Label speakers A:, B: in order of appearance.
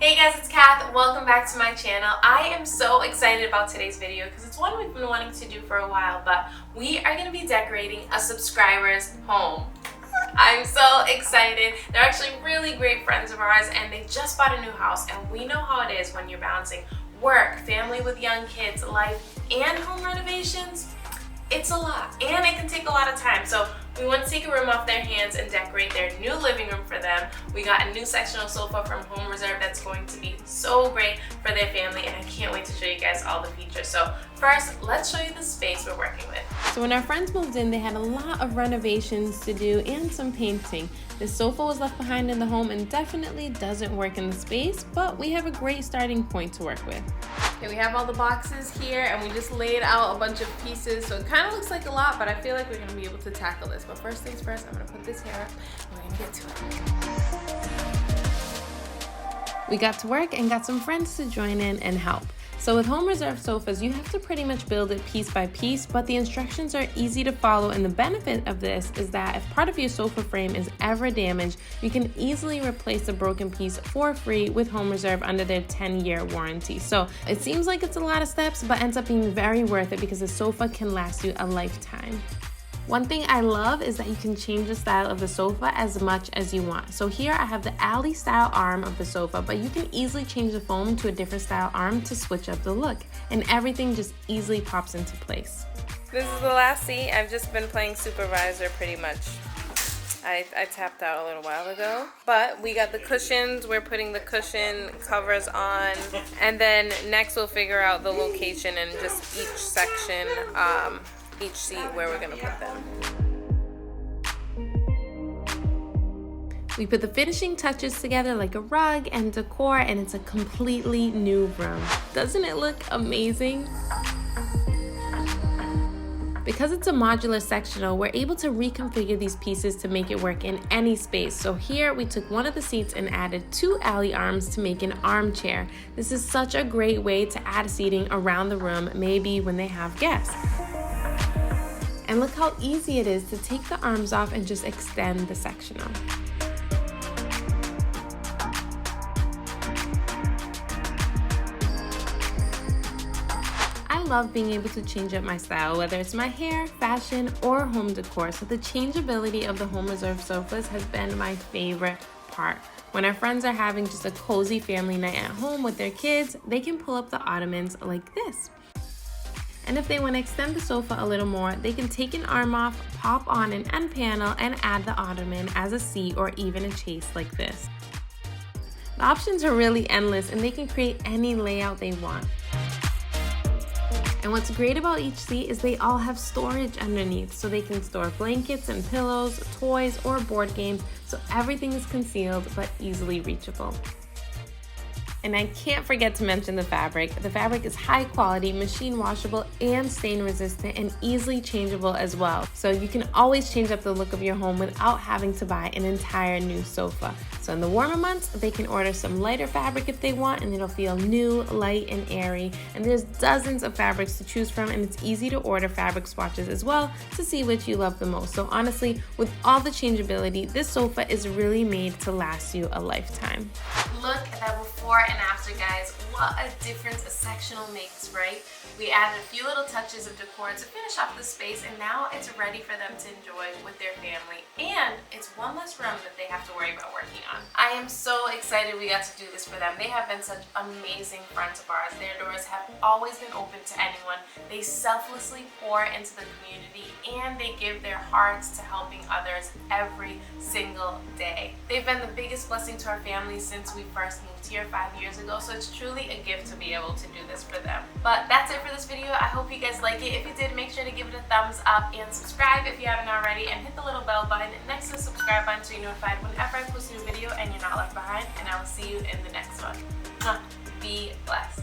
A: Hey guys, it's Kath. Welcome back to my channel. I am so excited about today's video because it's one we've been wanting to do for a while, but we are going to be decorating a subscriber's home. I'm so excited. They're actually really great friends of ours and they just bought a new house, and we know how it is when you're balancing work, family with young kids, life, and home renovations. It's a lot and it can take a lot of time. So we want to take a room off their hands and decorate their new living room for them. We got a new sectional sofa from Home Reserve that's going to be so great for their family, and I can't wait to show you guys all the features. So first, let's show you the space we're working with. So when our friends moved in, they had a lot of renovations to do and some painting. This sofa was left behind in the home and definitely doesn't work in the space, but we have a great starting point to work with. Okay, we have all the boxes here and we just laid out a bunch of pieces, so it kind of looks like a lot, but I feel like we're gonna be able to tackle this. But first things first, I'm gonna put this here up and we're gonna get to it. We got to work and got some friends to join in and help. So with Home Reserve sofas, you have to pretty much build it piece by piece, but the instructions are easy to follow, and the benefit of this is that if part of your sofa frame is ever damaged, you can easily replace the broken piece for free with Home Reserve under their 10-year warranty. So it seems like it's a lot of steps, but ends up being very worth it because the sofa can last you a lifetime. One thing I love is that you can change the style of the sofa as much as you want. So here I have the alley style arm of the sofa, but you can easily change the foam to a different style arm to switch up the look, and everything just easily pops into place. This is the last seat. I've just been playing supervisor pretty much. I tapped out a little while ago, but we got the cushions. We're putting the cushion covers on, and then next we'll figure out the location and just each section, each seat where we're gonna put them. We put the finishing touches together like a rug and decor, and it's a completely new room. Doesn't it look amazing? Because it's a modular sectional, we're able to reconfigure these pieces to make it work in any space. So here we took one of the seats and added 2 alley arms to make an armchair. This is such a great way to add seating around the room, maybe when they have guests. And look how easy it is to take the arms off and just extend the sectional. I love being able to change up my style, whether it's my hair, fashion, or home decor. So the changeability of the Home Reserve sofas has been my favorite part. When our friends are having just a cozy family night at home with their kids, they can pull up the ottomans like this. And if they want to extend the sofa a little more, they can take an arm off, pop on an end panel, and add the ottoman as a seat or even a chase like this. The options are really endless and they can create any layout they want. And what's great about each seat is they all have storage underneath, so they can store blankets and pillows, toys, or board games, so everything is concealed but easily reachable. And I can't forget to mention the fabric. The fabric is high quality, machine washable, and stain resistant, and easily changeable as well. So you can always change up the look of your home without having to buy an entire new sofa. So in the warmer months, they can order some lighter fabric if they want, and it'll feel new, light, and airy. And there's dozens of fabrics to choose from, and it's easy to order fabric swatches as well to see which you love the most. So honestly, with all the changeability, this sofa is really made to last you a lifetime. Look at that before and after, guys. What a difference a sectional makes, right? We added a few little touches of decor to finish off the space, and now it's ready for them to enjoy with their family, and it's one less room that they have to worry about working on. I am so excited we got to do this for them. They have been such amazing friends of ours. Their doors have always been open to anyone. They selflessly pour into the community, and they give their hearts to helping others every single day. They've been the biggest blessing to our family since we first moved here 5 years ago, so it's truly a gift to be able to do this for them. But that's it for this video. I hope you guys like it. If you did, make sure to give it a thumbs up and subscribe if you haven't already, and hit the little bell button next to the subscribe button so you're notified whenever I post a new video and you're not left behind. And I will see you in the next one. Be blessed.